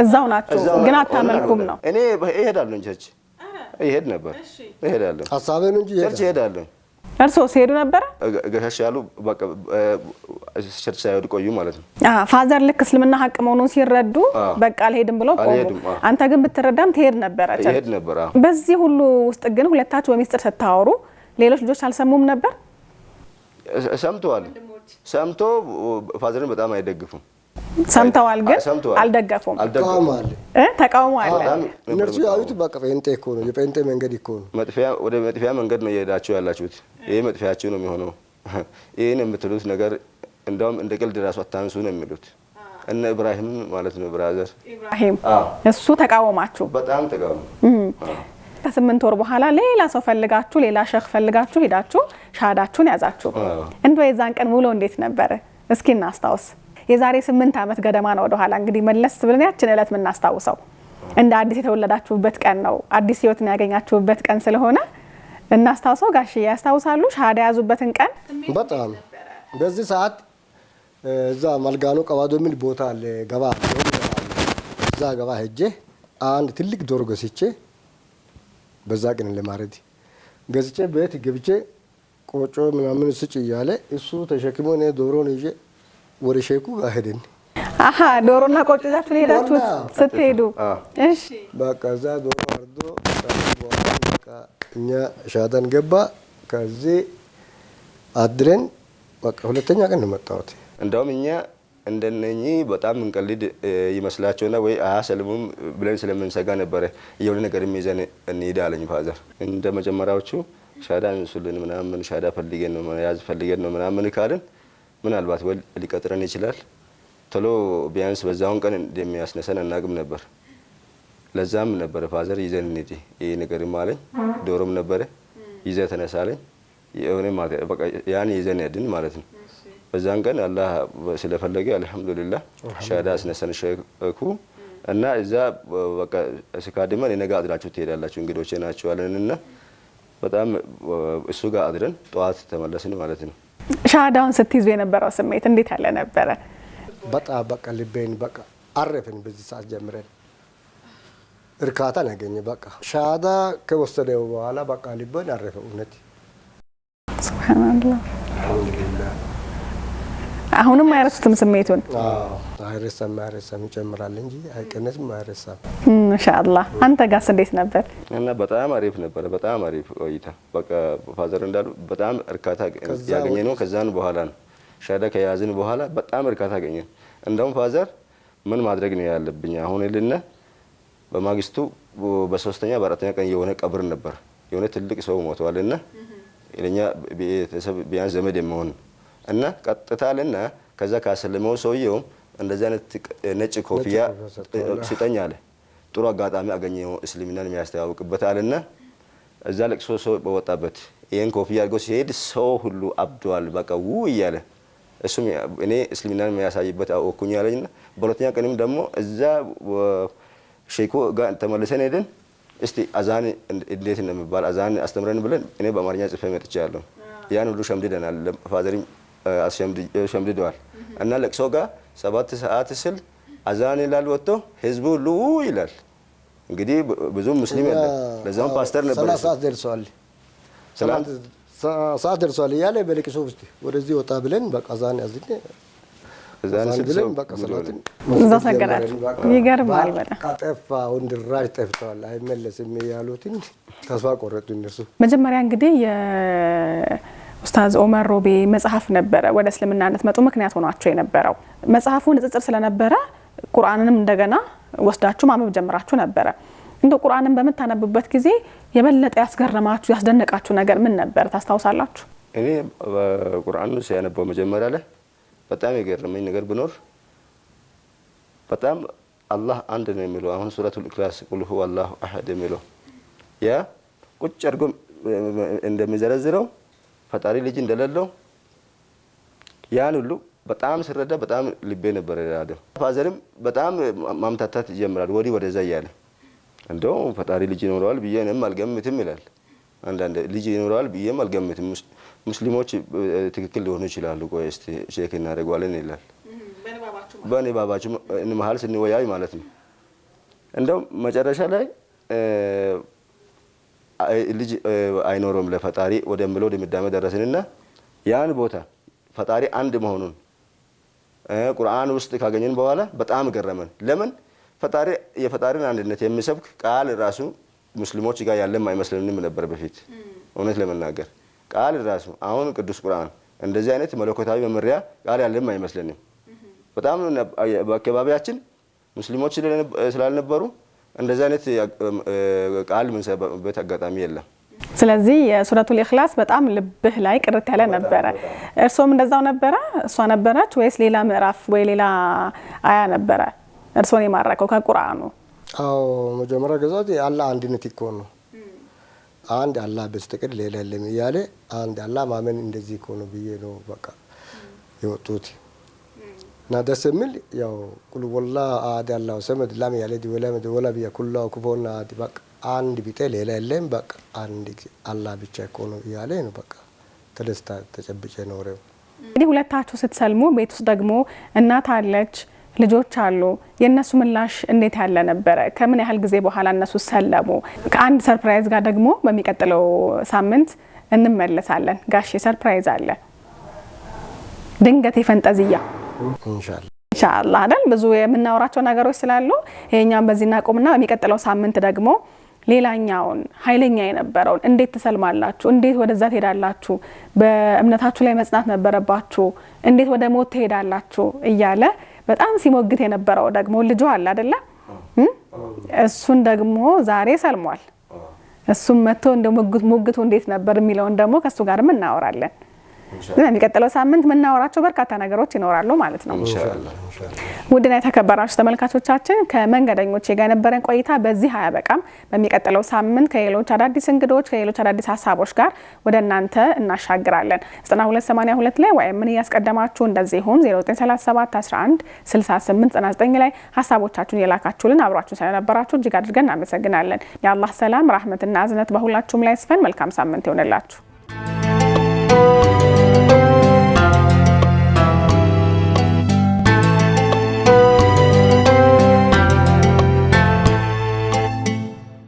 እዛው ናችሁ ግን አታመልኩም ነው። እኔ እሄዳለሁ ቸርች እሄድ ነበር እሄዳለሁ ሐሳቤን እንጂ ቸርች እሄዳለሁ። እርሶ ሲሄዱ ነበር? ገሻሽ ያሉ በቃ ቸርች ሳይሄዱ ቆዩ ማለት ነው። ፋዘር ልክ እስልምና ሀቅ መሆኑን ሲረዱ በቃ አልሄድም ብለው ቆዩ። አንተ ግን ብትረዳም ትሄድ ነበር ቸርች? እሄድ ነበር። በዚህ ሁሉ ውስጥ ግን ሁለታችሁ በሚስጥር ስታወሩ ሌሎች ልጆች አልሰሙም ነበር? ሰምተዋል። ሰምቶ ፋዘርን በጣም አይደግፉም። ሰምተዋል ግን አልደገፉም። ተቃውሞ አለ። እነርሱ ያዩት በቃ ጴንጤ እኮ ነው፣ የጴንጤ መንገድ እኮ ነው። ወደ መጥፊያ መንገድ ነው የሄዳችሁ ያላችሁት። ይሄ መጥፊያችሁ ነው የሚሆነው። ይሄን የምትሉት ነገር እንደውም እንደ ቀልድ ራሱ አታንሱ ነው የሚሉት። እነ ኢብራሂም ማለት ነው ብራዘር ኢብራሂም እሱ ተቃወማችሁ? በጣም ተቃወሙ። ከ8 ወር በኋላ ሌላ ሰው ፈልጋችሁ ሌላ ሸኽ ፈልጋችሁ ሄዳችሁ ሻሃዳችሁን ያዛችሁ። እንደው የዛን ቀን ውሎ እንዴት ነበር? እስኪ እናስታውስ። የዛሬ 8 ዓመት ገደማ ነው ወደ ኋላ እንግዲህ መለስ ብለን ያችን እለት የምናስታውሰው። እንደ አዲስ የተወለዳችሁበት ቀን ነው፣ አዲስ ህይወትን ያገኛችሁበት ቀን ስለሆነ እናስታውሰው። ጋሽዬ ያስታውሳሉ ሻሃዳ ያዙበትን ቀን? በጣም በዚህ ሰዓት እዛ መልጋኖ ቀባዶ የሚል ቦታ አለ፣ ገባ እዛ ገባ ሄጄ አንድ ትልቅ ዶሮ ገዝቼ በዛ ቀን ለማረድ ገዝቼ ቤት ገብቼ ቆጮ ምናምን ስጭ እያለ እሱ ተሸክሞ እኔ ዶሮን ይዤ ወደ ሼኩ ጋር ሄድን። አሃ ዶሮና ቆጮ ይዛችሁ ሄዳችሁት ስትሄዱ? እሺ በቃ እዛ ዶሮ አርዶ በቃ እኛ ሻሃዳን ገባ። ከዚህ አድረን በቃ ሁለተኛ ቀን ነው መጣሁት። እንደውም እኛ እንደነኚህ በጣም እንቀልድ ይመስላቸውና ወይ አያሰልሙም ብለን ስለምንሰጋ ነበረ የሆነ ነገር ይዘን እንሂድ አለኝ ፋዘር። እንደ መጀመሪያዎቹ ሻሃዳ እንሱልን ምናምን ሻሃዳ ፈልገን ነው ያዝ ፈልገን ነው ምናምን ካልን ምናልባት ወይ ሊቀጥረን ይችላል ቶሎ ቢያንስ በዛውን ቀን እንደሚያስነሰን አናግም ነበር። ለዛም ነበር ፋዘር ይዘን እንሂድ ይሄ ነገርም አለኝ። ዶሮም ነበረ ይዘህ ተነሳለኝ። የሆነ ማለት በቃ ያን ይዘን ሄድን ማለት ነው። በዛን ቀን አላህ ስለፈለገ አልহামዱሊላህ ሻሃዳ አስነሰን ሼኩ እና እዛ በቃ ስካድመን ነገ አድራችሁ ትሄዳላችሁ እንግዶቼ ናቸው አለንና በጣም እሱ ጋር አድረን ጠዋት ተመለስን ማለት ነው። ሻሃዳውን ስትይዙ የነበረው ስሜት እንዴት ያለ ነበረ? በጣም በቃ ልቤን በቃ አረፈን። በዚህ ሰዓት ጀምረን እርካታ ነገኘ። በቃ ሻሃዳ ከወሰደው በኋላ በቃ ልቤን አረፈ። እውነት ሱብሃንአላህ። አሁንም አይረሱትም ስሜቱን? አይረሳም ይጨምራል እንጂ አይቀነስም፣ አይረሳም ኢንሻአላህ። አንተ ጋርስ እንዴት ነበር? እና በጣም አሪፍ ነበር። በጣም አሪፍ ቆይታ። በቃ ፋዘር እንዳሉ በጣም እርካታ ያገኘ ነው። ከዛን በኋላ ነው ሻሃዳ ከያዝን በኋላ በጣም እርካታ አገኘን። እንደውም ፋዘር ምን ማድረግ ነው ያለብኝ አሁን እልና በማግስቱ በ3ኛ በ4ኛ ቀን የሆነ ቀብር ነበር። የሆነ ትልቅ ሰው ሞተዋልና ለኛ ቤተሰብ ቢያንስ ዘመድ የመሆን እና ቀጥታልና ከዛ ካሰለመው ሰውየው እንደዛ አይነት ነጭ ኮፍያ ሲጠኝ አለ። ጥሩ አጋጣሚ አገኘው እስልምናን የሚያስተዋውቅበት አለና እዛ ለቅሶ ሰው በወጣበት ይሄን ኮፍያ አድርጎ ሲሄድ ሰው ሁሉ አብዷል። በቃ እያለ እሱም እኔ እስልምናን የሚያሳይበት አወኩኝ አለኝና በሁለተኛ ቀንም ደግሞ እዛ ሼኩ ጋር ተመልሰን ሄደን እስቲ አዛን እንዴት እንደሚባል አዛን አስተምረን ብለን እኔ በአማርኛ ጽፌ መጥቻለሁ። ያን ሁሉ ሸምድደናል። ፋዘርም ሸምድደዋል እና ለቅሶ ጋር 7 ሰዓት ስል አዛን ይላል ወጥቶ ህዝቡ ሁሉ ይላል። እንግዲህ ብዙ ሙስሊም ያለ ለዛም ፓስተር ነበር። ሰዓት ደርሷል እያለ በለቅሶ ውስጥ ወደዚህ ወጣ ብለን በቃ አዛን ያዝን እዛን ብለን በቃ ሰላትን እዛ ሰገዳችሁ። ይገርማል በጣም ቀጠፋ ወንድራጅ ጠፍተዋል አይመለስም ያሉትን ተስፋ ቆረጡ እነሱ። መጀመሪያ እንግዲህ የኡስታዝ ኦመር ሮቤ መጽሐፍ ነበረ ወደ እስልምናነት መጡ ምክንያት ሆኗቸው የነበረው መጽሐፉ ንጽጽር ስለነበረ ቁርአንንም እንደገና ወስዳችሁ ማንበብ ጀምራችሁ ነበረ። እንደ ቁርአንን በመታነብበት ጊዜ የበለጠ ያስገረማችሁ ያስደነቃችሁ ነገር ምን ነበር ታስታውሳላችሁ? እኔ ቁርአን ሲያነበው መጀመሪያ ላይ በጣም የገረመኝ ነገር ቢኖር በጣም አላህ አንድ ነው የሚለው አሁን ሱረቱል ኢኽላስ ቁል ሁወ አላሁ አሐድ የሚለው ያ ቁጭ አድርጎ እንደሚዘረዝረው ፈጣሪ ልጅ እንደሌለው ያን ሁሉ በጣም ሲረዳ በጣም ልቤ ነበር ያለው። ፋዘርም በጣም ማምታታት ይጀምራል ወዲህ ወደዛ እያለ እንደው ፈጣሪ ልጅ ይኖረዋል ብዬንም አልገምትም ይላል። አንዳንድ ልጅ ይኖረዋል ብዬም አልገምትም ሙስሊሞች ትክክል ሊሆኑ ይችላሉ ቆይ እስቲ ቼክ እናደርጋለን ይላል። በንባባችሁ መሀል ስንወያይ ማለት ነው። እንደው መጨረሻ ላይ ልጅ አይኖርም ለፈጣሪ ወደምለው ድምዳሜ ደረስንና ያን ቦታ ፈጣሪ አንድ መሆኑን ቁርአን ውስጥ ካገኘን በኋላ በጣም ገረመን። ለምን ፈጣሪ የፈጣሪን አንድነት የሚሰብክ ቃል ራሱ ሙስሊሞች ጋር ያለም አይመስልንም ነበር በፊት እውነት ለመናገር ቃል ራሱ አሁን ቅዱስ ቁርአን እንደዚህ አይነት መለኮታዊ መመሪያ ቃል ያለም አይመስልንም። በጣም በአካባቢያችን ሙስሊሞች ስላልነበሩ እንደዚህ አይነት ቃል ምን ሰበበት አጋጣሚ የለም። ስለዚህ የሱረቱል ኢኽላስ በጣም ልብህ ላይ ቅርት ያለ ነበረ። እርሶም እንደዛው ነበረ? እሷ ነበረች ወይስ ሌላ ምዕራፍ ወይ ሌላ አያ ነበረ እርሶን የማረከው ከቁርአኑ? አዎ መጀመሪያ ገዛት አላህ አንድነት እኮ ነው አንድ አላህ በስተቀር ሌላ የለም እያለ አንድ አላህ ማመን እንደዚህ እኮ ነው ብዬ ነው በቃ የወጡት። እና ደስ የሚል ያው ቁል ወላሂ አሐድ አላሁ ሰመድ ለም የሊድ ወለም የውለድ ወለም የኩን ለሁ ኩፉወን አሐድ በቃ አንድ ቢጤ ሌላ የለም በቃ አንድ አላህ ብቻ እኮ ነው እያለ ነው በቃ ተደስታ ተጨብጨ ኖረው። እንግዲህ ሁለታችሁ ስትሰልሙ ቤት ውስጥ ደግሞ እናት አለች፣ ልጆች አሉ። የእነሱ ምላሽ እንዴት ያለ ነበረ? ከምን ያህል ጊዜ በኋላ እነሱ ሰለሙ? ከአንድ ሰርፕራይዝ ጋር ደግሞ በሚቀጥለው ሳምንት እንመለሳለን። ጋሼ ሰርፕራይዝ አለ ድንገት የፈንጠዝያ ኢንሻአላህ አይደል? ብዙ የምናወራቸው ነገሮች ስላሉ ይሄኛም በዚህ እናቆምና በሚቀጥለው ሳምንት ደግሞ ሌላኛውን ኃይለኛ የነበረውን እንዴት ትሰልማላችሁ፣ እንዴት ወደዛ ትሄዳላችሁ፣ በእምነታችሁ ላይ መጽናት ነበረባችሁ፣ እንዴት ወደ ሞት ትሄዳላችሁ እያለ በጣም ሲሞግት የነበረው ደግሞ ልጁ አለ አይደለ? እሱን ደግሞ ዛሬ ሰልሟል። እሱም መጥቶ እንደ ሙግቱ እንዴት ነበር የሚለውን ደግሞ ከሱ ጋርም እናወራለን። በሚቀጥለው ሳምንት የምናወራቸው በርካታ ነገሮች ይኖራሉ ማለት ነው ኢንሻአላህ። ውድና የተከበራችሁ ተመልካቾቻችን ከመንገደኞች ጋር የነበረን ቆይታ በዚህ አያበቃም። በሚቀጥለው ሳምንት ከሌሎች አዳዲስ እንግዶች ከሌሎች አዳዲስ ሀሳቦች ጋር ወደ እናንተ እናሻግራለን። 9282 ላይ ወይም ምን ያስቀደማችሁ እንደዚሁም 0937 11 68 99 ላይ ሀሳቦቻችሁን የላካችሁልን አብራችሁ ስለነበራችሁ እጅግ አድርገን እናመሰግናለን። የአላህ ሰላም፣ ረህመትና እዝነት በሁላችሁም ላይ ይስፈን። መልካም ሳምንት ይሆንላችሁ።